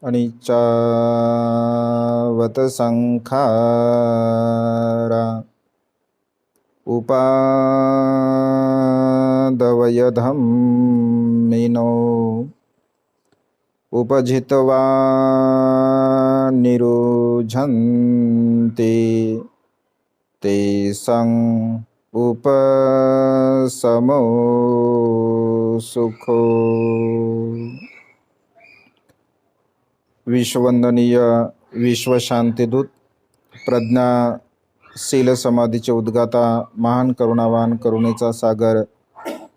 अनिच्चावत संखारा उपादवय धम्मिनो उपजित्वा निरुझन्ति तेषां उपशमो सुखो। विश्ववंदनीय विश्वशांतिदूत प्रज्ञाशील समाधीचे उद्गाता महान करुणावान करुणेचा सागर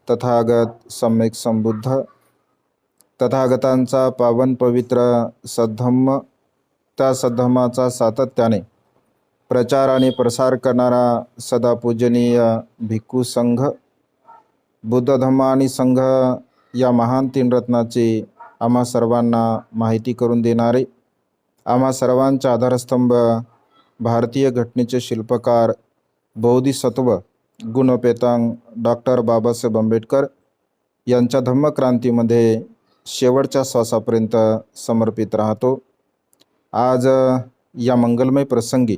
तथागत सम्यक संबुद्ध तथागतांचा पावन पवित्र सद्धम्म, त्या सद्धम्माचा सातत्याने प्रचार आणि प्रसार करणारा सदा पूजनीय भिक्खू संघ, बुद्ध धम्म आणि संघ या महान तीन रत्नाची आम्हा सर्वांना माहिती करून देणारे, आम्हा सर्वांचा आधारस्तंभ भारतीय घटनेचे शिल्पकार बोधिसत्व गुणपेतांग डॉक्टर बाबासाहेब आंबेडकर यांच्या धम्मक्रांतीमध्ये शेवटच्या श्वासापर्यंत समर्पित राहतो। आज या मंगलमय प्रसंगी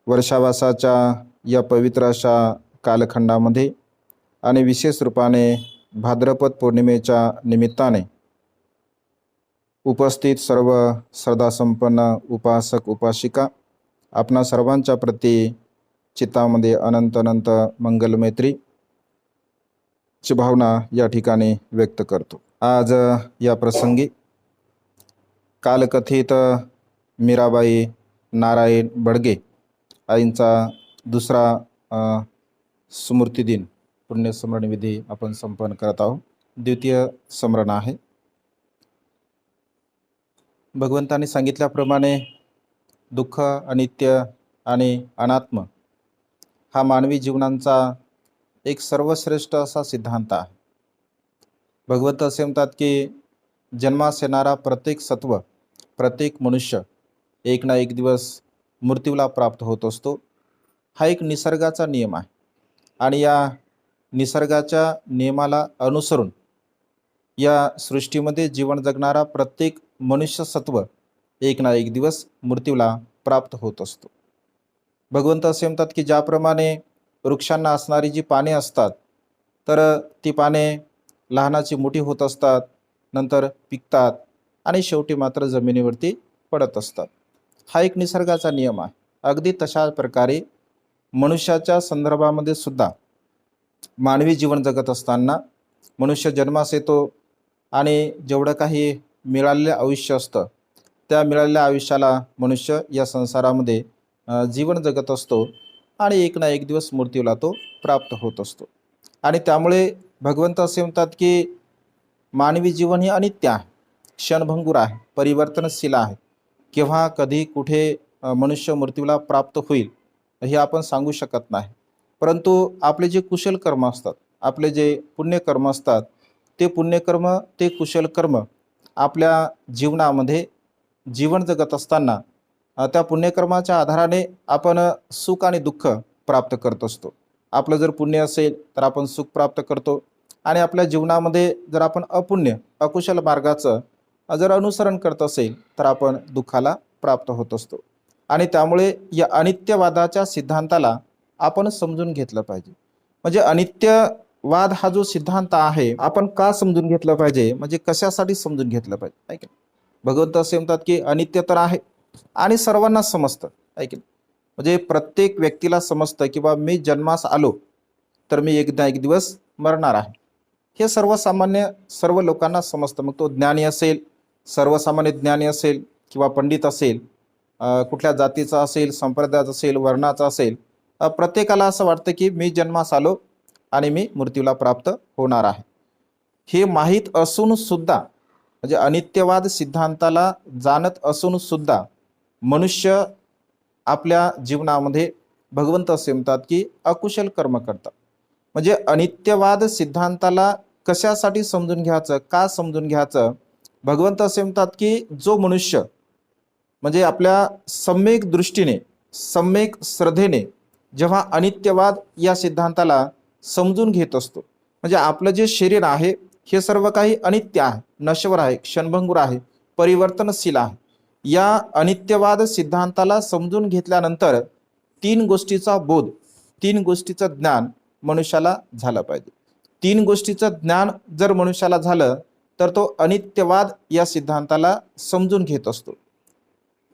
वर्षावासाच्या या पवित्र अशा कालखंडामध्ये आणि विशेष रूपाने भाद्रपद पौर्णिमेच्या निमित्ताने उपस्थित सर्व श्रद्धासंपन्न उपासक उपासिका आपणा सर्वांच्या प्रती चित्तामध्ये अनंत अनंत मंगलमैत्री ची भावना या ठिकाणी व्यक्त करतो। आज या प्रसंगी कालकथित मीराबाई नारायण बडगे आईंचा दुसरा स्मृती दिन पुण्यस्मरण विधी आपण संपन्न करत आहोत। द्वितीय स्मरण आहे। भगवंतांनी सांगितल्याप्रमाणे दुःख, अनित्य आणि अनात्म हा मानवी जीवनाचा एक सर्वश्रेष्ठ असा सिद्धांत आहे। भगवंत असे म्हणतात की जन्मास येणारा प्रत्येक सत्व, प्रत्येक मनुष्य एक ना एक दिवस मृत्यूला प्राप्त होत असतो। हा एक निसर्गाचा नियम आहे आणि या निसर्गाच्या नियमाला अनुसरून या सृष्टीमध्ये जीवन जगणारा प्रत्येक मनुष्य सत्व एक ना एक दिवस मृत्यूला प्राप्त होत असतो। भगवंत असे म्हणतात की ज्याप्रमाणे वृक्षांना असणारी जी पाने असतात तर ती पाने लहानाची मोठी होत असतात, नंतर पिकतात आणि शेवटी मात्र जमिनीवरती पडत असतात। हा एक निसर्गाचा नियम आहे। अगदी तशा प्रकारे मनुष्याच्या संदर्भामध्ये सुद्धा मानवी जीवन जगत असताना मनुष्य जन्मास येतो आणि जेवढं काही मिळालेलं आयुष्य असतं त्या मिळालेल्या आयुष्याला मनुष्य या संसारामध्ये जीवन जगत असतो आणि एक ना एक दिवस मृत्यूला तो प्राप्त होत असतो। आणि त्यामुळे भगवंत असे म्हणतात की मानवी जीवन हे अनित्य आहे, क्षणभंगूर आहे, परिवर्तनशील आहे। केव्हा कधी कुठे मनुष्य मृत्यूला प्राप्त होईल हे आपण सांगू शकत नाही। परंतु आपले जे कुशल कर्म असतात, आपले जे पुण्यकर्म असतात, ते पुण्यकर्म, ते कुशल कर्म आपल्या जीवनामध्ये जीवन जगत असताना त्या पुण्यकर्माच्या आधाराने आपण सुख आणि दुःख प्राप्त करत असतो। आपलं जर पुण्य असेल तर आपण सुख प्राप्त करतो आणि आपल्या जीवनामध्ये जर आपण अपुण्य अकुशल मार्गाचं जर अनुसरण करत असेल तर आपण दुःखाला प्राप्त होत असतो। आणि त्यामुळे या अनित्यवादाच्या सिद्धांताला आपण समजून घेतलं पाहिजे। म्हणजे अनित्यवाद हा जो सिद्धांत आहे आपण का समजून घेतलं पाहिजे, म्हणजे कशासाठी समजून घेतलं पाहिजे, ऐक। भगवंत असे म्हणतात की अनित्य तर आहे आणि सर्वांना समजतं, ऐक। म्हणजे प्रत्येक व्यक्तीला समजतं की बा मी जन्मास आलो तर मी एकदा एक दिवस मरणार आहे। हे सर्वसामान्य सर्व लोकांना समजतं। मग तो ज्ञानी असेल, सर्वसामान्य ज्ञानी असेल किंवा पंडित असेल, कुठल्या जातीचा असेल, संप्रदायाचा असेल, वर्णाचा असेल, प्रत्येकाला असं वाटतं की मी जन्मास आलो आणि मी मृत्यूला प्राप्त होणार आहे। हे माहीत असून सुद्धा, म्हणजे अनित्यवाद सिद्धांताला जाणत असून सुद्धा मनुष्य आपल्या जीवनामध्ये भगवंत असे म्हणतात की अकुशल कर्म करतात। म्हणजे अनित्यवाद सिद्धांताला कशासाठी समजून घ्यायचं, का समजून घ्यायचं? भगवंत असे म्हणतात की जो मनुष्य म्हणजे आपल्या सम्यक दृष्टीने, सम्यक श्रद्धेने जेव्हा अनित्यवाद या सिद्धांताला समजून घेत असतो, म्हणजे आपलं जे शरीर आहे हे सर्व काही अनित्य आहे, नश्वर आहे, क्षणभंगूर आहे, परिवर्तनशील आहे. या अनित्यवाद सिद्धांताला समजून घेतल्यानंतर तीन गोष्टीचा बोध, तीन गोष्टीचं ज्ञान मनुष्याला झालं पाहिजे. तीन गोष्टीचं ज्ञान जर मनुष्याला झालं तर तो अनित्यवाद या सिद्धांताला समजून घेत असतो.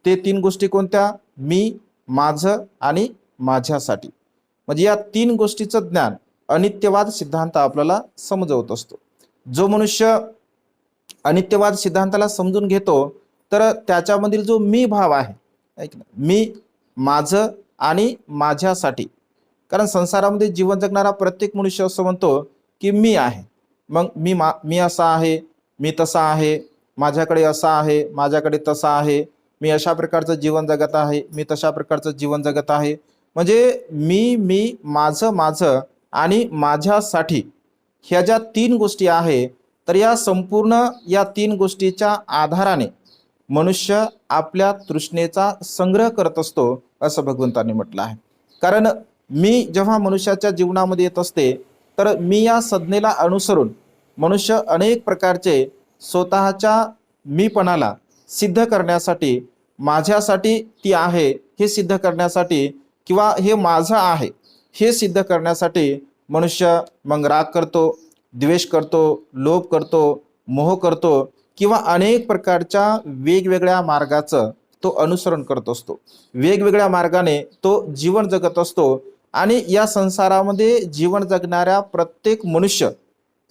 ते तीन गोष्टी कोणत्या? मी, माझं आणि माझ्यासाठी. म्हणजे या तीन गोष्टीचं ज्ञान अनित्यवाद सिद्धांत आपल्याला समजवत असतो. जो मनुष्य अनित्यवाद सिद्धांताला समजून घेतो तर त्याच्यामधील जो मी भाव आहे, ऐक ना, मी, माझं आणि माझ्यासाठी. कारण संसारामध्ये जीवन जगणारा प्रत्येक मनुष्य असं म्हणतो की मी आहे. मग मी असा आहे, मी तसा आहे, माझ्याकडे असा आहे, माझ्याकडे तसा आहे, मी अशा प्रकारचं जीवन जगत आहे, मी तशा प्रकारचं जीवन जगत आहे. म्हणजे मी, माझं आणि माझ्यासाठी ह्या ज्या तीन गोष्टी आहे, तर या संपूर्ण या तीन गोष्टीच्या आधाराने मनुष्य आपल्या तृष्णेचा संग्रह करत असतो असं भगवंतांनी म्हटलं आहे. कारण मी जेव्हा मनुष्याच्या जीवनामध्ये येत असते तर मी या संज्ञेला अनुसरून मनुष्य अनेक प्रकारचे स्वतःच्या मीपणाला सिद्ध करण्यासाठी, माझ्यासाठी ती आहे हे सिद्ध करण्यासाठी किंवा हे माझं आहे हे सिद्ध करण्यासाठी मनुष्य मग राग करतो, द्वेष करतो, लोभ करतो, मोह करतो किंवा अनेक प्रकारच्या वेगवेगळ्या मार्गाचं तो अनुसरण करत असतो. वेगवेगळ्या मार्गाने तो जीवन जगत असतो. आणि या संसारामध्ये जीवन जगणाऱ्या प्रत्येक मनुष्य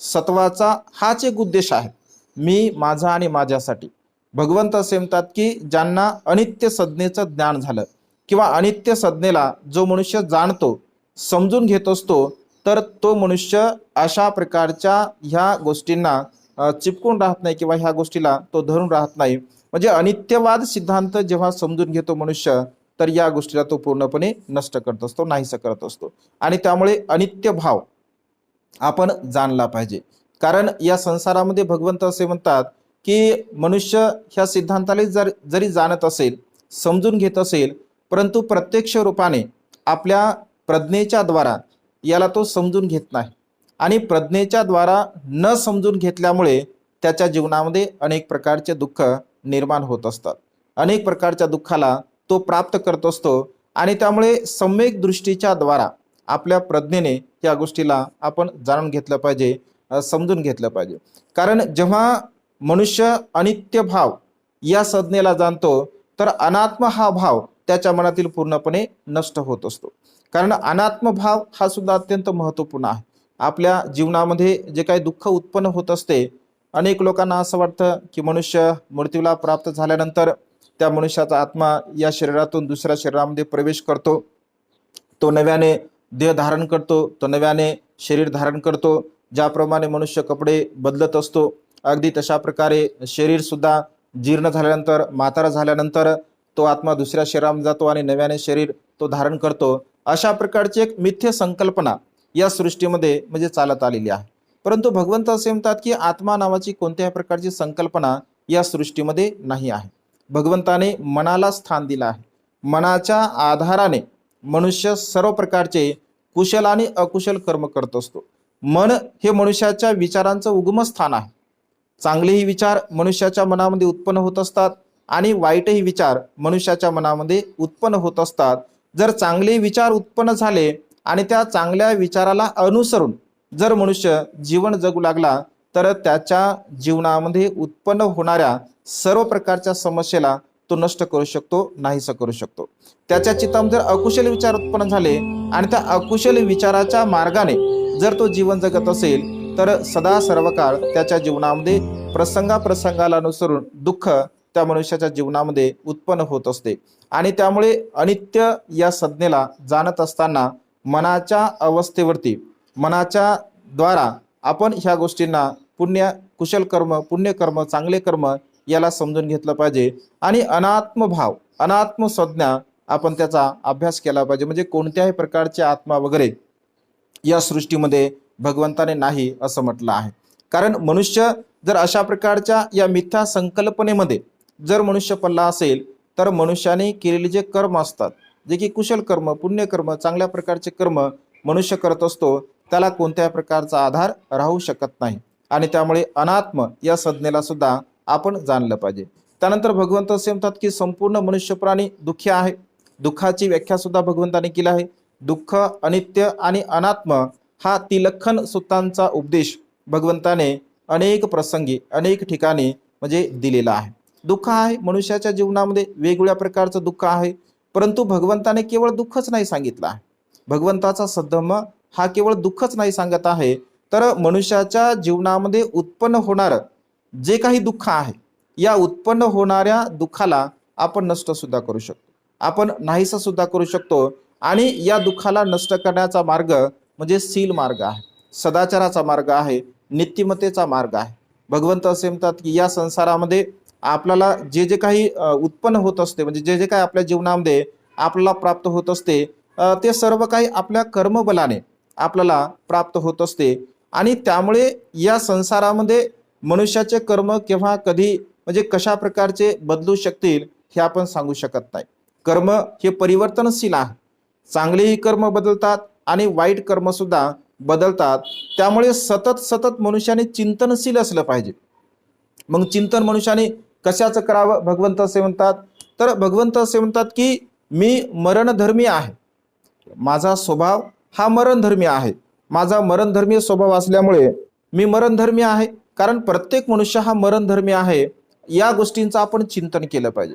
सत्वाचा हाच एक उद्देश आहे, मी, माझा आणि माझ्यासाठी. भगवंत असे म्हणतात की ज्यांना अनित्य संज्ञेचं ज्ञान झालं किंवा अनित्य संज्ञेला जो मनुष्य जाणतो, समजून घेत असतो, तर तो मनुष्य अशा प्रकारच्या ह्या गोष्टींना चिपकून राहत नाही किंवा ह्या गोष्टीला तो धरून राहत नाही. म्हणजे अनित्यवाद सिद्धांत जेव्हा समजून घेतो मनुष्य तर या गोष्टीला तो पूर्णपणे नष्ट करत असतो, नाहीसा करत असतो. आणि त्यामुळे अनित्य भाव आपण जाणला पाहिजे. कारण या संसारामध्ये भगवंत असे म्हणतात की मनुष्य ह्या सिद्धांताला जरी जाणत असेल, समजून घेत असेल, परंतु प्रत्यक्ष रूपाने आपल्या प्रज्ञेच्या द्वारा याला तो समजून घेत नाही. आणि प्रज्ञेच्या द्वारा न समजून घेतल्यामुळे त्याच्या जीवनामध्ये अनेक प्रकारचे दुःख निर्माण होत असतात. अनेक प्रकारच्या दुःखाला तो प्राप्त करत असतो. आणि त्यामुळे सम्यक दृष्टीच्या द्वारा आपल्या प्रज्ञेने या गोष्टीला आपण जाणून घेतलं पाहिजे, समजून घेतलं पाहिजे. कारण जेव्हा मनुष्य अनित्य भाव या संज्ञेला जाणतो तर अनात्म हा भाव त्याच्या मनातील पूर्णपणे नष्ट होत असतो. कारण अनात्म भाव हा सुद्धा अत्यंत महत्त्वपूर्ण आहे. आपल्या जीवनामध्ये जे काही दुःख उत्पन्न होत असते, अनेक लोकांना असं वाटतं की मनुष्य मृत्यूला प्राप्त झाल्यानंतर त्या मनुष्याचा आत्मा या शरीरातून दुसऱ्या शरीरामध्ये प्रवेश करतो, तो नव्याने देह धारण करतो, तो नव्याने शरीर धारण करतो. ज्याप्रमाणे मनुष्य कपडे बदलत असतो, अगदी तशा प्रकारे शरीर सुद्धा जीर्ण झाल्यानंतर, म्हातारा झाल्यानंतर तो आत्मा दुसऱ्या शरीरामध्ये जातो आणि नव्याने शरीर तो धारण करतो. अशा प्रकारची एक मिथ्य संकल्पना या सृष्टीमध्ये म्हणजे चालत आलेली आहे. परंतु भगवंत असे म्हणतात की आत्मा नावाची कोणत्याही प्रकारची संकल्पना या सृष्टीमध्ये नाही आहे. भगवंताने मनाला स्थान दिलं आहे. मनाच्या आधाराने मनुष्य सर्व प्रकारचे कुशल आणि अकुशल कर्म करत असतो. मन हे मनुष्याच्या विचारांचं उगमस्थान आहे. चांगलेही विचार मनुष्याच्या मनामध्ये उत्पन्न होत असतात आणि वाईटही विचार मनुष्याच्या मनामध्ये उत्पन्न होत असतात. जर चांगले विचार उत्पन्न झाले आणि त्या चांगल्या विचाराला अनुसरून जर मनुष्य जीवन जगू लागला तर त्याच्या जीवनामध्ये उत्पन्न होणाऱ्या सर्व प्रकारच्या समस्येला तो नष्ट करू शकतो, नाहीसा करू शकतो. त्याच्या चित्तामध्ये जर अकुशल विचार उत्पन्न झाले आणि त्या अकुशल विचाराच्या मार्गाने जर तो जीवन जगत असेल तर सदा सर्व काळ त्याच्या जीवनामध्ये प्रसंगाला अनुसरून दुःख त्या मनुष्याच्या जीवनामध्ये उत्पन्न होत असते. आणि त्यामुळे अनित्य या संज्ञेला जाणत असताना मनाच्या अवस्थेवरती, मनाच्या द्वारा आपण ह्या गोष्टींना कुशल कर्म, पुण्यकर्म, चांगले कर्म याला समजून घेतलं पाहिजे. आणि अनात्म भाव, अनात्म संज्ञा आपण त्याचा अभ्यास केला पाहिजे. म्हणजे कोणत्याही प्रकारचे आत्मा वगैरे या सृष्टीमध्ये भगवंताने नाही असं म्हटलं आहे. कारण मनुष्य जर अशा प्रकारच्या या मिथ्या संकल्पनेमध्ये जर मनुष्य पडला असेल तर मनुष्याने केलेले जे कर्म असतात, जे की कुशल कर्म, पुण्यकर्म, चांगल्या प्रकारचे कर्म मनुष्य करत असतो, त्याला कोणत्याही प्रकारचा आधार राहू शकत नाही. आणि त्यामुळे अनात्म या संज्ञेला सुद्धा आपण जाणलं पाहिजे. त्यानंतर भगवंत असे म्हणतात की संपूर्ण मनुष्य प्राणी दुःखी आहे. दुःखाची व्याख्या सुद्धा भगवंताने केली आहे. दुःख अनित्य आणि अनात्म हा तिलखन सूत्रांचा उपदेश भगवंताने अनेक प्रसंगी अनेक ठिकाणी म्हणजे दिलेला आहे. दुःख आहे मनुष्याच्या जीवनामध्ये वेगवेगळ्या प्रकारचं दुःख आहे, परंतु भगवंताने केवळ दुःखच नाही सांगितलं आहे. भगवंताचा सद्धर्म हा केवळ दुःखच नाही सांगत आहे, तर मनुष्याच्या जीवनामध्ये उत्पन्न होणारं जे काही दुःख आहे, या उत्पन्न होणाऱ्या दुःखाला आपण नष्ट सुद्धा करू शकतो, आपण नाहीसं सुद्धा करू शकतो. आणि या दुःखाला नष्ट करण्याचा मार्ग म्हणजे शील मार्ग आहे, सदाचाराचा मार्ग आहे, नीतिमत्तेचा मार्ग आहे. भगवंत असे म्हणतात की या संसारामध्ये आपल्याला जे जे काही उत्पन्न होत असते, म्हणजे जे जे काही आपल्या जीवनामध्ये आपल्याला प्राप्त होत असते, ते सर्व काही आपल्या कर्मबलाने आपल्याला प्राप्त होत असते. आणि त्यामुळे या संसारामध्ये मनुष्याचे कर्म केव्हा कधी म्हणजे कशा प्रकारचे बदलू शकतील हे आपण सांगू शकत नाही. कर्म हे परिवर्तनशील आहे. चांगलेही कर्म बदलतात आणि वाईट कर्म सुद्धा बदलतात. त्यामुळे सतत सतत मनुष्याने चिंतनशील असलं पाहिजे. मग चिंतन मनुष्याने कशाचं करावं भगवंत असे म्हणतात, तर भगवंत असे म्हणतात की मी मरणधर्मी आहे. माझा स्वभाव हा मरणधर्मी आहे. माझा मरणधर्मी स्वभाव असल्यामुळे मी मरणधर्मी आहे, कारण प्रत्येक मनुष्य हा मरणधर्मी आहे. या गोष्टींचं आपण चिंतन केलं पाहिजे.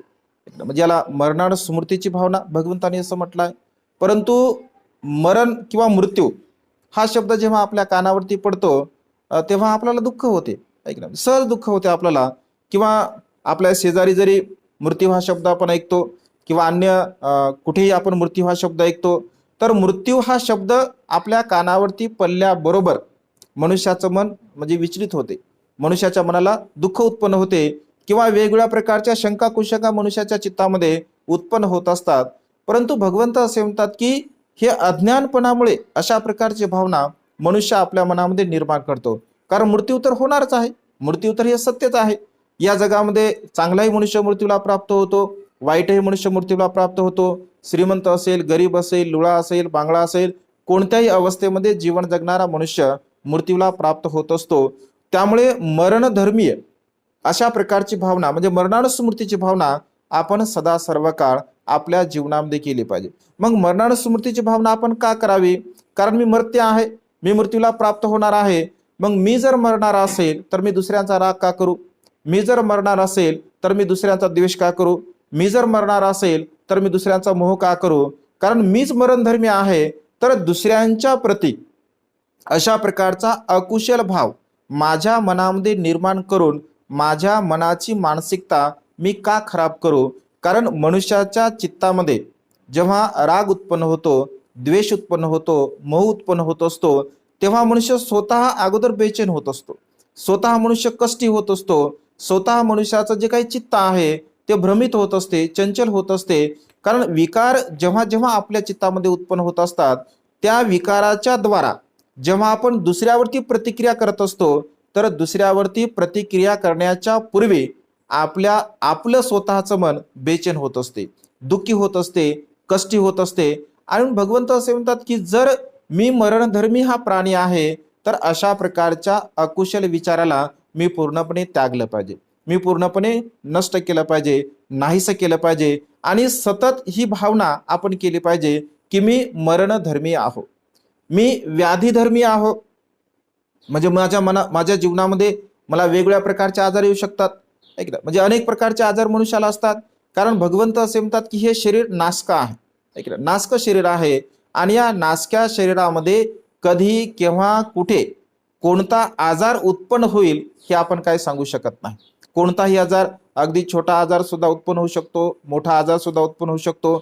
म्हणजे याला मरणानं स्मृतीची भावना भगवंताने असं म्हटलं आहे. परंतु मरण किंवा मृत्यू हा शब्द जेव्हा आपल्या कानावरती पडतो तेव्हा आपल्याला दुःख होते, ऐकलं सहज दुःख होते आपल्याला. किंवा आपल्या शेजारी जरी मृत्यू हा शब्द आपण ऐकतो किंवा अन्य कुठेही आपण मृत्यू हा शब्द ऐकतो, तर मृत्यू हा शब्द आपल्या कानावरती पडल्याबरोबर मनुष्याचं मन म्हणजे विचलित होते, मनुष्याच्या मनाला दुःख उत्पन्न होते किंवा वेगवेगळ्या प्रकारच्या शंका कुशंका मनुष्याच्या चित्तामध्ये उत्पन्न होत असतात. परंतु भगवंत असे म्हणतात की हे अज्ञानपणामुळे अशा प्रकारची भावना मनुष्य आपल्या मनामध्ये निर्माण करतो. कारण मृत्यू तर होणारच आहे, मृत्यू तर हे सत्यच आहे. या जगामध्ये चांगलाही मनुष्य मृत्यूला प्राप्त होतो, वाईटही मनुष्य मृत्यूला प्राप्त होतो. श्रीमंत असेल, गरीब असेल, लुळा असेल, बांगळा असेल, कोणत्याही अवस्थेमध्ये जीवन जगणारा मनुष्य मृत्यूला प्राप्त होत असतो. त्यामुळे मरणधर्मीय अशा प्रकारची भावना म्हणजे मरणानुस्मृतीची भावना आपण सदा सर्व काळ आपल्या जीवनामध्ये केली पाहिजे. मग मरणानुस्मृतीची भावना आपण का करावी? कारण मी मर्त्य आहे, मी मृत्यूला प्राप्त होणार आहे. मग मी जर मरणार असेल तर मी दुसऱ्यांचा राग का करू? मी जर मरणार असेल तर मी दुसऱ्यांचा द्वेष का करू? मी जर मरणार असेल तर मी दुसऱ्यांचा मोह का करू? कारण मीच मरणधर्मी आहे, तर दुसऱ्यांच्या प्रती अशा प्रकारचा अकुशल भाव माझ्या मनामध्ये निर्माण करून माझ्या मनाची मानसिकता मी का खराब करू? कारण मनुष्याच्या चित्तामध्ये जेव्हा राग उत्पन्न होतो, द्वेष उत्पन्न होतो, मोह उत्पन्न होत असतो, तेव्हा मनुष्य स्वतः अगोदर बेचैन होत असतो, स्वतः मनुष्य कष्टी होत असतो, स्वतः मनुष्याचं जे काही चित्त आहे ते भ्रमित होत असते, चंचल होत असते. कारण विकार जेव्हा जेव्हा आपल्या चित्तामध्ये उत्पन्न होत असतात, त्या विकाराच्या द्वारा जेव्हा आपण दुसऱ्यावरती प्रतिक्रिया करत असतो, तर दुसऱ्यावरती प्रतिक्रिया करण्याच्या पूर्वी आपलं स्वतःचं मन बेचैन होत असते, दुःखी होत असते, कष्टी होत असते. आणि भगवंत असे म्हणतात की जर मी मरणधर्मी हा प्राणी आहे, तर अशा प्रकारच्या अकुशल विचाराला मी पूर्णपणे त्यागलं पाहिजे, मी पूर्णपणे नष्ट केलं पाहिजे, नाहीसं केलं पाहिजे. आणि सतत ही भावना आपण केली पाहिजे की मी मरणधर्मी आहो, मी व्याधीधर्मी आहो. म्हणजे माझ्या जीवनामध्ये मला वेगवेगळ्या प्रकारचे आजार येऊ शकतात, ऐकलं म्हणजे अनेक प्रकारचे आजार मनुष्याला असतात. कारण भगवंत असे म्हणतात की हे शरीर नासका आहे, ऐकलं नासक शरीर आहे. आणि या नासक्या शरीरामध्ये कधी केव्हा कुठे कोणता आजार उत्पन्न होईल हे आपण काय सांगू शकत नाही. कोणताही आजार, अगदी छोटा आजार सुद्धा उत्पन्न होऊ शकतो, मोठा आजार सुद्धा उत्पन्न होऊ शकतो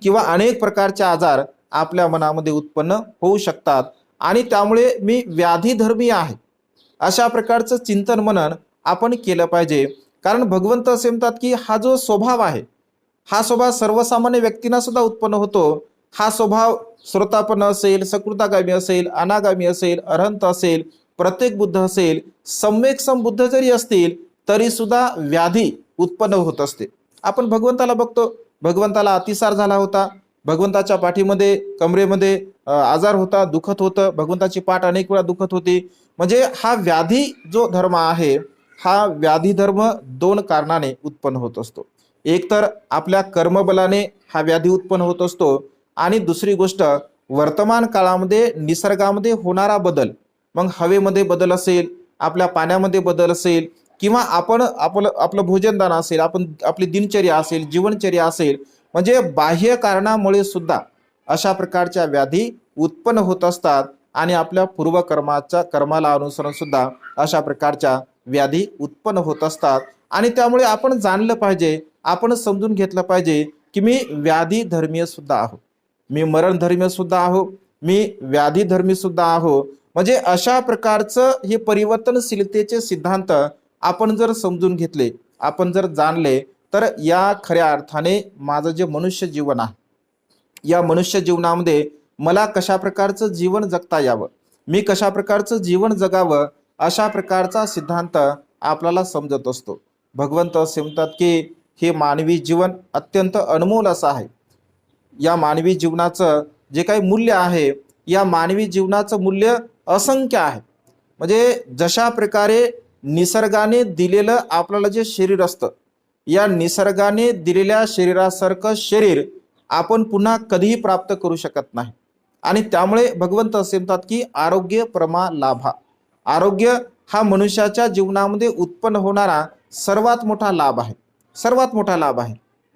किंवा अनेक प्रकारचे आजार आपल्या मनामध्ये उत्पन्न होऊ शकतात. आणि त्यामुळे मी व्याधीधर्मी आहे अशा प्रकारचं चिंतन मनन आपण केलं पाहिजे. कारण भगवंत असे म्हणतात की हा जो स्वभाव आहे, हा स्वभाव सर्वसामान्य व्यक्तींना सुद्धा उत्पन्न होतो. हा स्वभाव श्रोतापन्न असेल, सकृतागामी असेल, अनागामी असेल, अरहंत असेल, प्रत्येक बुद्ध असेल, सम्यक संबुद्ध जरी असतील तरी सुद्धा व्याधी उत्पन्न होत असते. आपण भगवंताला बघतो, भगवंताला अतिसार झाला होता, भगवंताच्या पाठीमध्ये कमरेमध्ये आजार होता, दुखत होतं, भगवंताची पाठ अनेक वेळा दुखत होती. म्हणजे हा व्याधी जो धर्म आहे हा व्याधी धर्म दोन कारणाने उत्पन्न होत असतो. एक तर आपल्या कर्मबलाने हा व्याधी उत्पन्न होत असतो, आणि दुसरी गोष्ट वर्तमान काळामध्ये निसर्गामध्ये होणारा बदल. मग हवेमध्ये बदल असेल, आपल्या पाण्यामध्ये बदल असेल, किंवा आपण आपलं आपलं भोजनदान असेल, आपण आपली दिनचर्या असेल, जीवनचर्या असेल, म्हणजे बाह्य कारणामुळे सुद्धा अशा प्रकारच्या व्याधी उत्पन्न होत असतात. आणि आपल्या पूर्वकर्माच्या कर्माला अनुसरून सुद्धा अशा प्रकारच्या व्याधी उत्पन्न होत असतात. आणि त्यामुळे आपण जाणलं पाहिजे, आपण समजून घेतलं पाहिजे की मी व्याधी धर्मीय सुद्धा आहो, मी मरण धर्मीय सुद्धा आहो, मी व्याधी धर्मी सुद्धा आहो. म्हणजे अशा प्रकारचं हे परिवर्तनशीलतेचे सिद्धांत आपण जर समजून घेतले, आपण जर जाणले, तर या खऱ्या अर्थाने माझं जे मनुष्य जीवन आहे, या मनुष्य जीवनामध्ये मला कशा प्रकारचं जीवन जगता यावं, मी कशा प्रकारचं जीवन जगावं, अशा प्रकारचा सिद्धांत आपल्याला समजत असतो. भगवंत असे म्हणतात की हे मानवी जीवन अत्यंत अनमोल असं आहे. या मानवी जीवनाचं जे काही मूल्य आहे, या मानवी जीवनाचं मूल्य असंख्य आहे. म्हणजे जशा प्रकारे निसर्गाने दिलेलं आपल्याला जे शरीर असतं, या निसर्गाने दिलेल्या शरीरासारखं शरीर आपण पुन्हा कधीही प्राप्त करू शकत नाही. आणि त्यामुळे भगवंत असे म्हणतात की आरोग्य परमा लाभा. आरोग्य हा मनुष्याच्या जीवनामध्ये उत्पन्न होणारा सर्वात मोठा लाभ आहे, सर्वात मोठा लाभ आहे.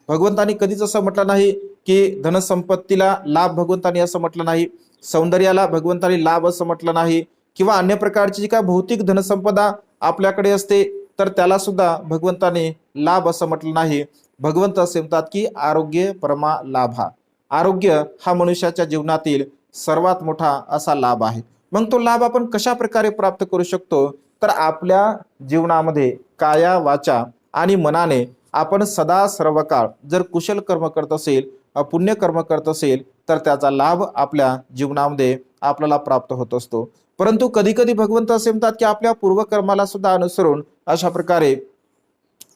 भगवंतांनी कधीच असं म्हटलं नाही की धनसंपत्तीला लाभ भगवंतांनी असं म्हटलं नाही, सौंदर्याला भगवंतांनी लाभ असं म्हटलं नाही, किंवा अन्य प्रकारची जी काय भौतिक धनसंपदा आपल्याकडे असते तर त्याला सुद्धा भगवंताने लाभ असं म्हटलं नाही. भगवंत असे म्हणतात की आरोग्य परमा लाभा. आरोग्य हा मनुष्याच्या जीवनातील सर्वात मोठा असा लाभ आहे. मग तो लाभ आपण कशा प्रकारे प्राप्त करू शकतो, तर आपल्या जीवनामध्ये काया वाचा आणि मनाने आपण सदा सर्व काळ जर कुशल कर्म करत असेल, पुण्य कर्म करत असेल, तर त्याचा लाभ आपल्या जीवनामध्ये आपल्याला प्राप्त होत असतो. परंतु कधी कधी भगवंत असे म्हणतात की आपल्या पूर्वकर्माला सुद्धा अनुसरून अशा प्रकारे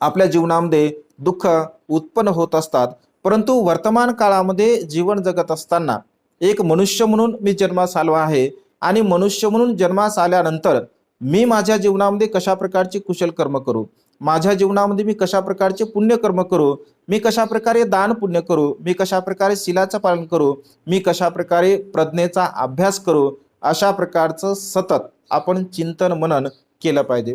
आपल्या जीवनामध्ये दुःख उत्पन्न होत असतात. परंतु वर्तमान काळामध्ये जीवन जगत असताना एक मनुष्य म्हणून मी जन्मास आलो आहे, आणि मनुष्य म्हणून जन्मास आल्यानंतर मी माझ्या जीवनामध्ये कशा प्रकारचे कुशल कर्म करू, माझ्या जीवनामध्ये मी कशा प्रकारचे पुण्य कर्म करू, मी कशा प्रकारे दान पुण्य करू, मी कशा प्रकारे शीलाचं पालन करू, मी कशा प्रकारे प्रज्ञेचा अभ्यास करू, अशा प्रकारचं सतत आपण चिंतन मनन केलं पाहिजे.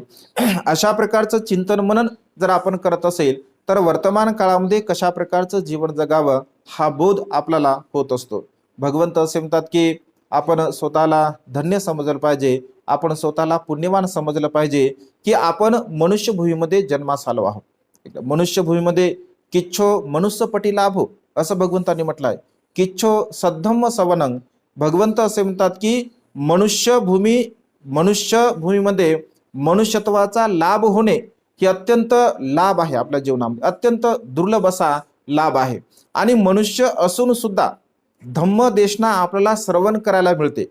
अशा प्रकारचं चिंतन मनन जर आपण करत असेल, तर वर्तमान काळामध्ये कशा प्रकारचं जीवन जगावं हा बोध आपल्याला होत असतो. भगवंत असे म्हणतात की आपण स्वतःला धन्य समजलं पाहिजे, आपण स्वतःला पुण्यवान समजलं पाहिजे की आपण मनुष्यभूमीमध्ये जन्मास आलो आहोत. मनुष्यभूमीमध्ये किच्छो मनुष्यपटी लाभो असं भगवंतांनी म्हटलं आहे. किच्छो सद्धम्म सवनंग. भगवंत असे म्हणतात की मनुष्यभूमीमध्ये मनुष्यत्वाचा लाभ होणे हे अत्यंत लाभ आहे, आपल्या जीवनामध्ये अत्यंत दुर्लभ असा लाभ आहे. आणि मनुष्य असून सुद्धा धम्म देशना आपल्याला श्रवण करायला मिळते,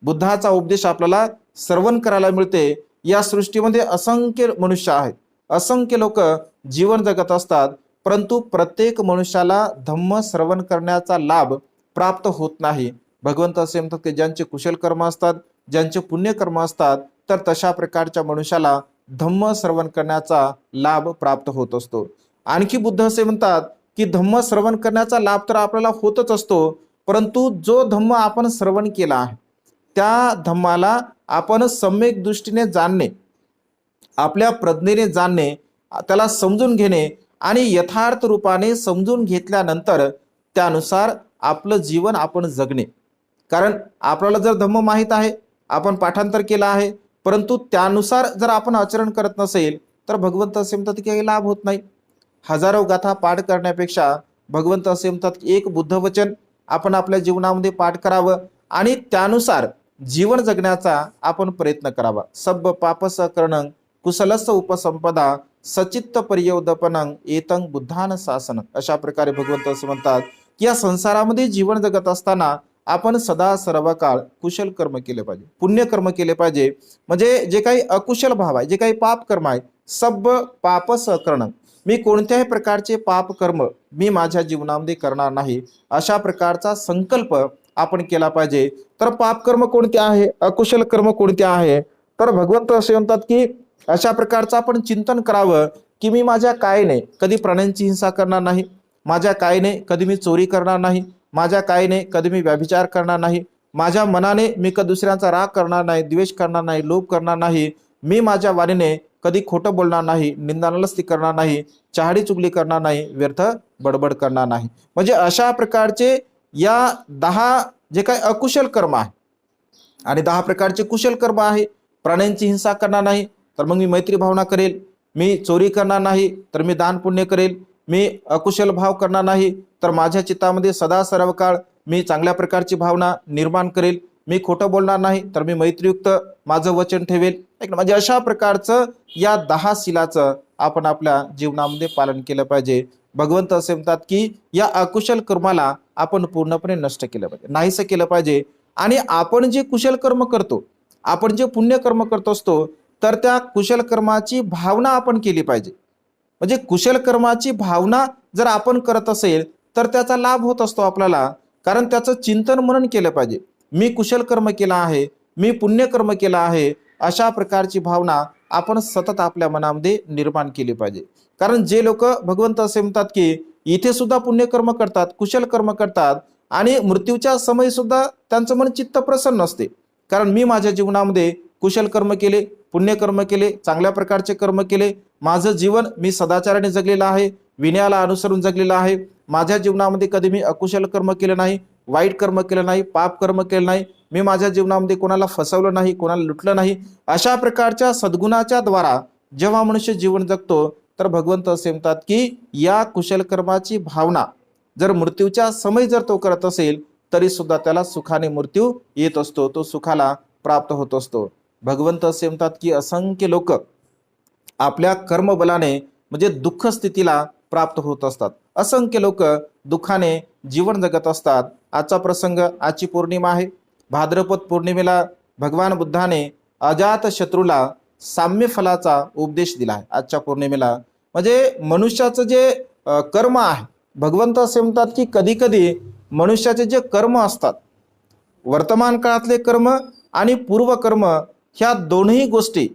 बुद्धाचा उपदेश आपल्याला श्रवण करायला मिळते. या सृष्टीमध्ये असंख्य मनुष्य आहेत, असंख्य लोक जीवन जगत असतात, परंतु प्रत्येक मनुष्याला धम्म श्रवण करण्याचा लाभ प्राप्त होत नाही. भगवंत असे म्हणतात की ज्यांचे कुशल कर्म असतात, ज्यांचे पुण्यकर्म असतात, तर तशा प्रकारच्या मनुष्याला धम्म श्रवण करण्याचा लाभ प्राप्त होत असतो. आणखी बुद्ध असे म्हणतात की धम्म श्रवण करण्याचा लाभ तर आपल्याला होतच असतो, परंतु जो धम्म आपण श्रवण केला आहे त्या धम्माला आपण सम्यक दृष्टीने जाणणे, आपल्या प्रज्ञेने जाणणे, त्याला समजून घेणे, आणि यथार्थ रूपाने समजून घेतल्यानंतर त्यानुसार आपलं जीवन आपण जगणे. कारण आपल्याला जर धम्म माहीत आहे, आपण पाठांतर केलं आहे, परंतु त्यानुसार जर आपण आचरण करत नसेल, तर भगवंत असे म्हणतात की काही लाभ होत नाही. हजारो गाथा पाठ करण्यापेक्षा भगवंत असे म्हणतात की एक बुद्ध वचन आपण आपल्या जीवनामध्ये पाठ करावं, आणि त्यानुसार जीवन जगण्याचा आपण प्रयत्न करावा. सब पापस करणं कुशलस उपसंपदा सचित्त पर्यवदपनं एतं बुद्धान शासन. अशा प्रकारे भगवंत असं म्हणतात की या संसारामध्ये जीवन जगत असताना आपण सदा सर्व काळ कुशल कर्म केले पाहिजे, पुण्य कर्म केले पाहिजे. म्हणजे जे काही अकुशल भाव आहे, जे काही पाप कर्म आहे, सब पापस करणं, मी कोणत्याही प्रकारचे पाप कर्म मी माझ्या जीवनामध्ये करणार नाही, अशा प्रकारचा संकल्प आपण केला पाहिजे. तर पाप कर्म कोणते आहे, अकुशल कर्म कोणते आहे, तर भगवंत असे म्हणतात की अशा प्रकारचं आपण चिंतन करावं की मी माझ्या कायेने कधी प्राण्यांची हिंसा करणार नाही, माझ्या कायेने कधी मी चोरी करणार नाही, माझ्या कायेने कधी मी व्यभिचार करणार नाही, माझ्या मनाने मी कधी दुसऱ्यांचा राग करणार नाही, द्वेष करणार नाही, लोभ करणार नाही, मी माझ्या वाणीने कधी खोटं बोलणार नाही, निंदानलस्ती करणार नाही, चहाडी चुगली करणार नाही, व्यर्थ बडबड करणार नाही. म्हणजे अशा प्रकारचे या 10 जे काही अकुशल कर्म आहे आणि 10 प्रकारचे कुशल कर्म आहे. प्राण्यांची हिंसा करणार नाही तर मग मी मैत्री भावना करेल, मी चोरी करणार नाही तर मी दान पुण्य करेल, मी अकुशल भाव करणार नाही तर माझ्या चित्तामध्ये सदा सर्व काळ मी चांगल्या प्रकारची भावना निर्माण करेल, मी खोटं बोलणार नाही तर मी मैत्रीयुक्त माझं वचन ठेवेल. म्हणजे अशा प्रकारचं या 10 शीलाचं आपण आपल्या जीवनामध्ये पालन केलं पाहिजे. भगवंत असे म्हणतात की या अकुशल कर्माला आपण पूर्णपणे नष्ट केलं पाहिजे, नाहीसं केलं पाहिजे. आणि आपण जे कुशल कर्म करतो, आपण जे पुण्य कर्म करत असतो, तर त्या कुशल कर्माची भावना आपण केली पाहिजे. म्हणजे कुशल कर्माची भावना जर आपण करत असेल तर त्याचा लाभ होत असतो आपल्याला, कारण त्याचं चिंतन मनन केलं पाहिजे. मी कुशल कर्म केला आहे, मी पुण्यकर्म केला आहे, अशा प्रकारची भावना आपण सतत आपल्या मनामध्ये निर्माण केली पाहिजे. कारण जे लोक भगवंत असे म्हणतात की इथे सुद्धा पुण्यकर्म करतात, कुशल कर्म करतात आणि मृत्यूच्या समयी सुद्धा त्यांचं मन चित्त प्रसन्न असते. कारण मी माझ्या जीवनामध्ये कुशल कर्म केले, पुण्यकर्म केले, चांगल्या प्रकारचे कर्म केले, माझं जीवन मी सदाचाराने जगलेलं आहे, विनयाला अनुसरून जगलेलं आहे, माझ्या जीवनामध्ये कधी मी अकुशल कर्म केलं नाही, वाईट कर्म केलं नाही, पाप कर्म केलं नाही, मी माझ्या जीवनामध्ये कोणाला फसवलं नाही, कोणाला लुटलं नाही. अशा प्रकारच्या सद्गुणाच्या द्वारा जेव्हा मनुष्य जीवन जगतो तर भगवंत असे म्हणतात की या कुशल कर्माची भावना जर मृत्यूच्या समयी जर तो करत असेल तरी सुद्धा त्याला सुखाने मृत्यू येत असतो, तो सुखाला प्राप्त होत असतो. भगवंत असे म्हणतात की असंख्य लोक आपल्या कर्मबलाने म्हणजे दुःख स्थितीला प्राप्त होत असतात, असंख्य लोक दुःखाने जीवन जगत असतात. आजचा प्रसंग, आजची पौर्णिमा आहे. भाद्रपद पौर्णिमेला भगवान बुद्धाने अजात शत्रूला साम्य फलाचा उपदेश दिला आहे. आजच्या पौर्णिमेला म्हणजे मनुष्याचं जे कर्म आहे, भगवंत असे म्हणतात की कधी कधी मनुष्याचे जे कर्म असतात, वर्तमान काळातले कर्म आणि पूर्वकर्म, ह्या दोन्ही गोष्टी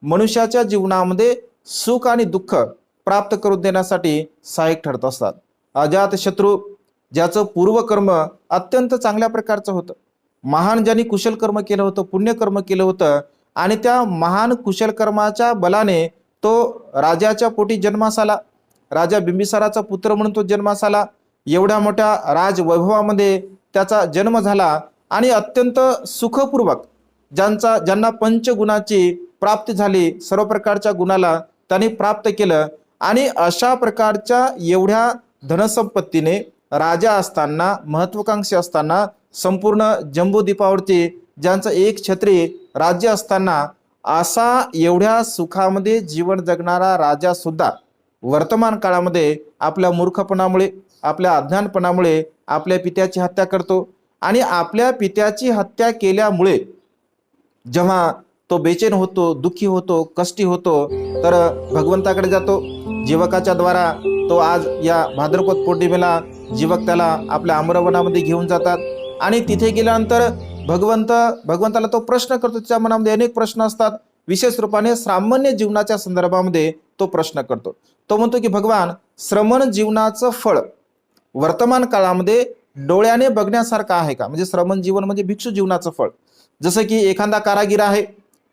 मनुष्याच्या जीवनामध्ये सुख आणि दुःख प्राप्त करून देण्यासाठी सहाय्यक ठरत असतात. अजात शत्रू ज्याचं पूर्वकर्म अत्यंत चांगल्या प्रकारचं होतं, महान ज्यांनी कुशल कर्म केलं होतं, पुण्यकर्म केलं होतं आणि त्या महान कुशल कर्माच्या बलाने तो राजाच्या पोटी जन्मास आला, राजा बिंबिसाराचा पुत्र म्हणून तो जन्मास आला, एवढ्या मोठ्या राजवैभवामध्ये त्याचा जन्म झाला आणि अत्यंत सुखपूर्वक ज्यांना पंचगुणाची प्राप्ती झाली, सर्व प्रकारच्या गुणाला त्यांनी प्राप्त केलं. आणि अशा प्रकारच्या एवढ्या धनसंपत्तीने राजा असताना, महत्वाकांक्षी असताना, संपूर्ण जम्बूद्वीपावरती ज्यांचं एक छत्री राज्य असताना, असा एवढ्या सुखामध्ये जीवन जगणारा राजा सुद्धा वर्तमान काळामध्ये आपल्या मूर्खपणामुळे, आपल्या अज्ञानपणामुळे आपल्या पित्याची हत्या करतो. आणि आपल्या पित्याची हत्या केल्यामुळे जेव्हा तो बेचैन होतो, दुःखी होतो, कष्टी होतो, तर भगवंताकडे जातो. जीवकाच्या द्वारा तो आज या भाद्रपद पौर्णिमेला जीवक त्याला आपल्या आम्रवनामध्ये घेऊन जातात आणि तिथे गेल्यानंतर भगवंताला तो प्रश्न करतो. त्याच्या मनामध्ये अनेक प्रश्न असतात, विशेष रूपाने सामान्य जीवनाच्या संदर्भामध्ये तो प्रश्न करतो. तो म्हणतो की भगवान, श्रमण जीवनाचं फळ वर्तमान काळामध्ये डोळ्याने बघण्यासारखं आहे का? म्हणजे श्रमण जीवन म्हणजे भिक्षू जीवनाचं फळ. जसं की एखादा कारागीर आहे,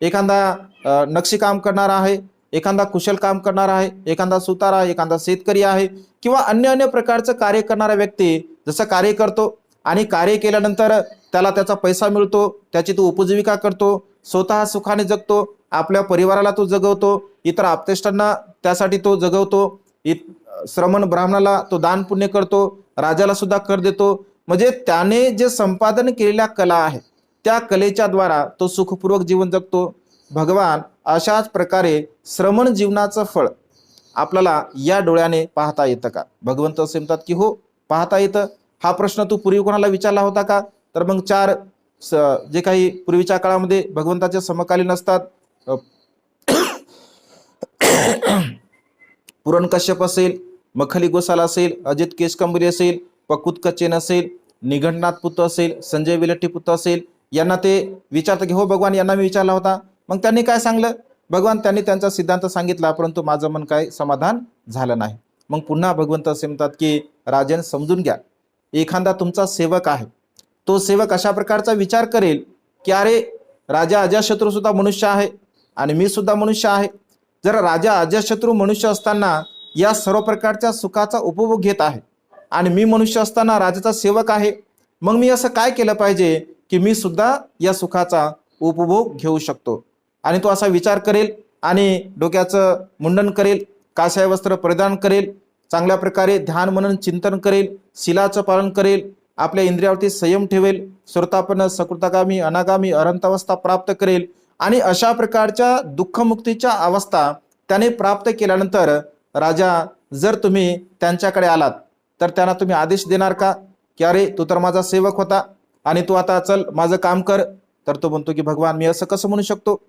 एखादा नक्षीकाम करणारा आहे, एखादा कुशल काम करणारा आहे, एखादा सुतार आहे, एखादा शेतकरी आहे किंवा अन्य प्रकारचं कार्य करणारा व्यक्ती जसं कार्य करतो आणि कार्य केल्यानंतर त्याला त्याचा पैसा मिळतो, त्याची तो उपजीविका करतो, स्वतः सुखाने जगतो, आपल्या परिवाराला तो जगवतो, इतर आपतेष्टांना त्यासाठी तो जगवतो, श्रमण ब्राह्मणाला तो दान पुण्य करतो, राजाला सुद्धा कर देतो. म्हणजे त्याने जे संपादन केलेल्या कला आहे त्या कलेच्या द्वारा तो सुखपूर्वक जीवन जगतो. भगवान अशाच प्रकारे श्रमण जीवनाचं फळ आपल्याला या डोळ्याने पाहता येतं का? भगवंत असे म्हणतात की हो, पाहता येतं. हा प्रश्न तू पूर्वी कोणाला विचारला होता का? तर मग 4 जे काही पूर्वीच्या काळामध्ये भगवंताचे समकालीन असतात, पुरण कश्यप असेल, मखली गोसाल असेल, अजित केशकंबरी असेल, पकुत कचेन असेल, निघंटनाथ पुत्र असेल, संजय विलट्टी पुत्र असेल, यांना ते विचारतात की हो भगवान, यांना मी विचारला होता. मग त्यांनी काय सांगलं? भगवान त्यांनी त्यांचा सिद्धांत सांगितला, परंतु माझं मन काय समाधान झालं नाही. मग पुन्हा भगवंत असे म्हणतात की राजन समजून घ्या, एखादा तुमचा सेवक आहे, तो सेवक अशा प्रकारचा विचार करेल की अरे राजा अजातशत्रू सुद्धा मनुष्य आहे आणि मी सुद्धा मनुष्य आहे. जर राजा अजातशत्रू मनुष्य असताना या सर्व प्रकारच्या सुखाचा उपभोग घेत आहे आणि मी मनुष्य असताना राजाचा सेवक आहे, मग मी असं काय केलं पाहिजे की मी सुद्धा या सुखाचा उपभोग घेऊ शकतो. आणि तो असा विचार करेल आणि डोक्याचं मुंडन करेल, काशाय वस्त्र परिधान करेल, चांगल्या प्रकारे ध्यान मनन चिंतन करेल, शिलाचं पालन करेल, आपल्या इंद्रियावरती संयम ठेवेल, सुरतापन्न सकृतागामी अनागामी अरंतावस्था प्राप्त करेल आणि अशा प्रकारच्या दुःखमुक्तीच्या अवस्था त्याने प्राप्त केल्यानंतर राजा जर तुम्ही त्यांच्याकडे आलात तर त्यांना तुम्ही आदेश देणार का की अरे तू तर माझा सेवक होता आणि तू आता चल माझं काम कर? तर तो म्हणतो की भगवान मी असं कसं म्हणू शकतो,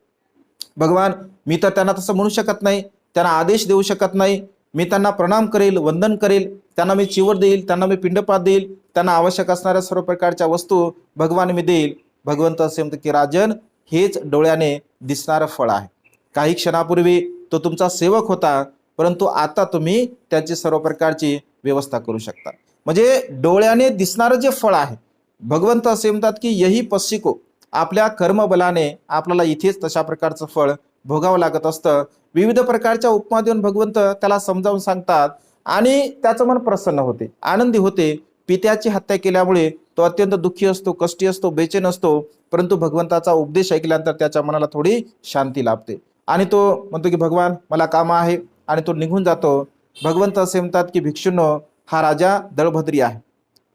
भगवान मी तर त्यांना तसं म्हणू शकत नाही, त्यांना आदेश देऊ शकत नाही. मी त्यांना प्रणाम करेल, वंदन करेल, त्यांना मी चिवर देईल, त्यांना मी पिंडपात देईल, त्यांना आवश्यक असणाऱ्या सर्व प्रकारच्या वस्तू भगवान मी देईल. भगवंत असे म्हणतो की राजन हेच डोळ्याने दिसणारं फळ आहे. काही क्षणापूर्वी तो तुमचा सेवक होता, परंतु आता तुम्ही त्याची सर्व प्रकारची व्यवस्था करू शकता. म्हणजे डोळ्याने दिसणारं जे फळ आहे, भगवंत असे म्हणतात की यही पश्चिको, आपल्या कर्मबलाने आपल्याला इथेच तशा प्रकारचं फळ भोगावं लागत असतं. विविध प्रकारच्या उपमा देऊन भगवंत त्याला समजावून सांगतात आणि त्याचं मन प्रसन्न होते, आनंदी होते. पित्याची हत्या केल्यामुळे तो अत्यंत दुःखी असतो, कष्टी असतो, बेचैन असतो, परंतु भगवंताचा उपदेश ऐकल्यानंतर त्याच्या मनाला थोडी शांती लाभते आणि तो म्हणतो की भगवान मला काम आहे आणि तो निघून जातो. भगवंत असे म्हणतात की भिक्षुंनो, हा राजा दळभद्री आहे,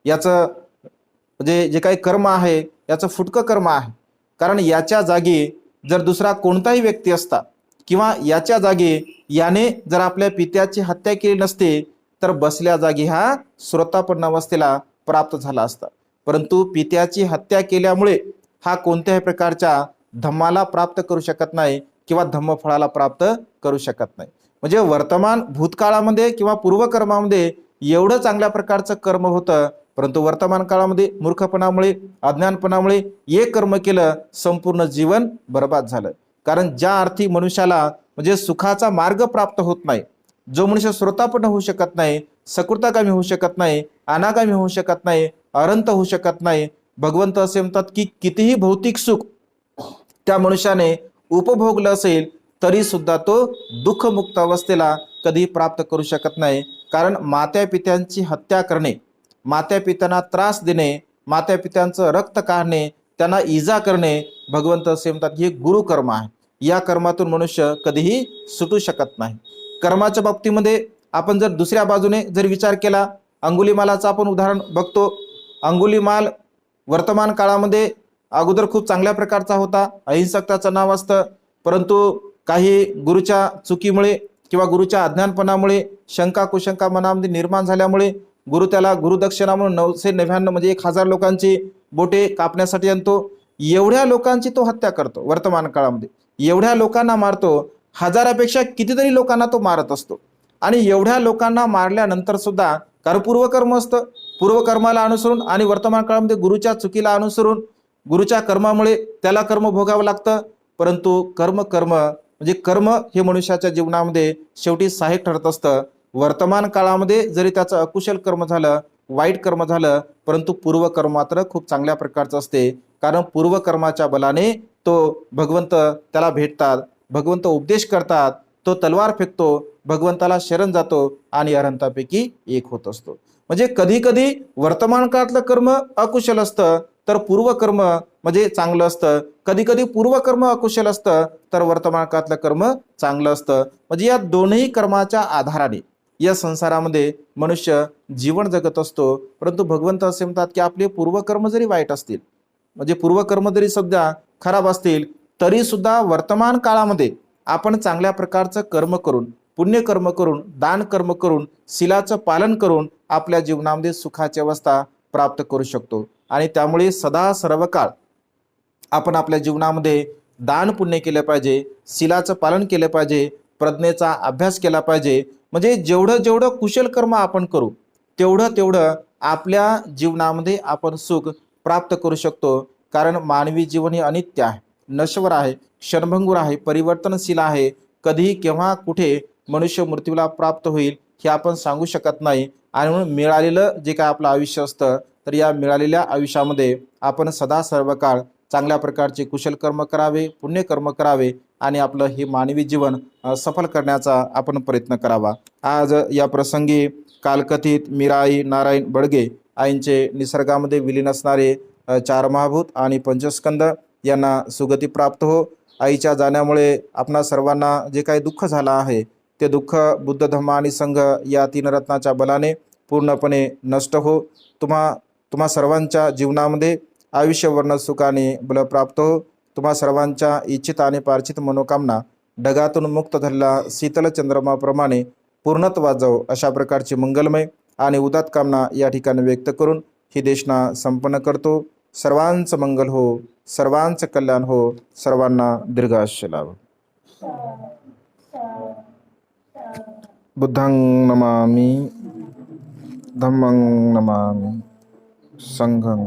याचं म्हणजे जे काही कर्म आहे याचं फुटकं कर्म आहे. कारण याच्या जागी जर दुसरा कोणताही व्यक्ती असता किंवा याच्या जागी याने जर आपल्या पित्याची हत्या केली नसते तर बसल्या जागी हा श्रोतापन्न अवस्थेला प्राप्त झाला असता. परंतु पित्याची हत्या केल्यामुळे हा कोणत्याही प्रकारच्या धम्माला प्राप्त करू शकत नाही किंवा धम्मफळाला प्राप्त करू शकत नाही. म्हणजे वर्तमान भूतकाळामध्ये किंवा पूर्वकर्मामध्ये एवढं चांगल्या प्रकारचं कर्म होतं, परंतु वर्तमान काळामध्ये मूर्खपणामुळे अज्ञानपणामुळे एक कर्म केलं, संपूर्ण जीवन बर्बाद झालं. कारण ज्या अर्थी मनुष्याला म्हणजे सुखाचा मार्ग प्राप्त होत नाही, जो मनुष्य श्रोतापन्न होऊ शकत नाही, सकृतागामी होऊ शकत नाही, अनागामी होऊ शकत नाही, अरंत होऊ शकत नाही, भगवंत असे म्हणतात की कितीही भौतिक सुख त्या मनुष्याने उपभोगलं असेल तरी सुद्धा तो दुःखमुक्त अवस्थेला कधी प्राप्त करू शकत नाही. कारण मात्या पित्यांची हत्या करणे, मात्या पित्यांना त्रास देणे, मात्या पित्यांचं रक्त काढणे, त्यांना इजा करणे, भगवंत असे म्हणतात हे गुरुकर्म आहे. या कर्मातून मनुष्य कधीही सुटू शकत नाही. कर्माच्या बाबतीमध्ये आपण जर दुसऱ्या बाजूने जर विचार केला, अंगुलीमालाचं आपण उदाहरण बघतो. अंगुलीमाल वर्तमान काळामध्ये अगोदर खूप चांगल्या प्रकारचा होता, अहिंसकताचं नाव असतं, परंतु काही गुरुच्या चुकीमुळे किंवा गुरुच्या अज्ञानपणामुळे शंका कुशंका मनामध्ये निर्माण झाल्यामुळे गुरु त्याला गुरुदक्षिणा म्हणून 999 म्हणजे 1000 लोकांची बोटे कापण्यासाठी आणतो. एवढ्या लोकांची तो हत्या करतो वर्तमान काळामध्ये, एवढ्या लोकांना मारतो, हजारापेक्षा कितीतरी लोकांना तो मारत असतो. आणि एवढ्या लोकांना मारल्यानंतर सुद्धा कारण पूर्वकर्म असतं, पूर्वकर्माला अनुसरून आणि वर्तमान काळामध्ये गुरुच्या चुकीला अनुसरून गुरुच्या कर्मामुळे त्याला कर्म भोगावं लागतं. परंतु कर्म म्हणजे कर्म हे मनुष्याच्या जीवनामध्ये शेवटी सहाय्यक ठरत असतं. वर्तमान काळामध्ये जरी त्याचं अकुशल कर्म झालं, वाईट कर्म झालं, परंतु पूर्वकर्म मात्र खूप चांगल्या प्रकारचं असते. कारण पूर्वकर्माच्या बलाने तो भगवंत त्याला भेटतात, भगवंत उपदेश करतात, तो तलवार फेकतो, भगवंताला शरण जातो आणि अरहंतापैकी एक होत असतो. म्हणजे कधी कधी वर्तमान काळातलं कर्म अकुशल असतं तर पूर्वकर्म म्हणजे चांगलं असतं, कधी कधी पूर्वकर्म अकुशल असतं तर वर्तमान काळातलं कर्म चांगलं असतं. म्हणजे या दोन्ही कर्माच्या आधाराने या संसारामध्ये मनुष्य जीवन जगत असतो. परंतु भगवंत असे म्हणतात की आपले पूर्वकर्म जरी वाईट असतील, म्हणजे पूर्वकर्म जरी सध्या खराब असतील, तरी सुद्धा वर्तमान काळामध्ये आपण चांगल्या प्रकारचं कर्म करून, पुण्यकर्म करून, दान कर्म करून, शिलाचं पालन करून आपल्या जीवनामध्ये सुखाची अवस्था प्राप्त करू शकतो. आणि त्यामुळे सदा सर्व काळ आपण आपल्या जीवनामध्ये दान पुण्य केलं पाहिजे, शिलाचं पालन केलं पाहिजे, प्रज्ञेचा अभ्यास केला पाहिजे. म्हणजे जेवढं जेवढं कुशल कर्म आपण करू तेवढं तेवढं आपल्या जीवनामध्ये आपण सुख प्राप्त करू शकतो. कारण मानवी जीवन हे अनित्य आहे, नश्वर आहे, क्षणभंगूर आहे, परिवर्तनशील आहे. कधी केव्हा कुठे मनुष्य मृत्यूला प्राप्त होईल हे आपण सांगू शकत नाही. आणि म्हणून मिळालेलं जे काय आपलं आयुष्य असतं, तर या मिळालेल्या आयुष्यामध्ये आपण सदा सर्व काळ चांगल्या प्रकारचे कुशल कर्म करावे, पुण्यकर्म करावे आणि आपलं हे मानवी जीवन सफल करण्याचा आपण प्रयत्न करावा. आज या प्रसंगी कालकथित मीराई नारायण बडगे आईंचे निसर्गामध्ये विलीन असणारे 4 महाभूत आणि पंचस्कंद यांना सुगती प्राप्त हो. आईच्या जाण्यामुळे आपणा सर्वांना जे काही दुःख झालं आहे ते दुःख बुद्ध धम्म आणि संघ या 3 रत्नाच्या बलाने पूर्णपणे नष्ट हो. तुम्हा सर्वांच्या जीवनामध्ये आयुष्य वर्ण सुखाने बल प्राप्त हो. तुम्हा सर्वांच्या इच्छित आणि पार्थित मनोकामना ढगातून मुक्त झालेला शीतल चंद्रमाप्रमाणे पूर्णत्वात जाओ, अशा प्रकारची मंगलमय आणि उदात्त कामना या ठिकाणी व्यक्त करून ही देशना संपन्न करतो. सर्वांचं मंगल हो, सर्वांचं कल्याण हो, सर्वांना दीर्घायुष्य लाभो. बुद्धं नमामि, धम्मं नमामि, संघं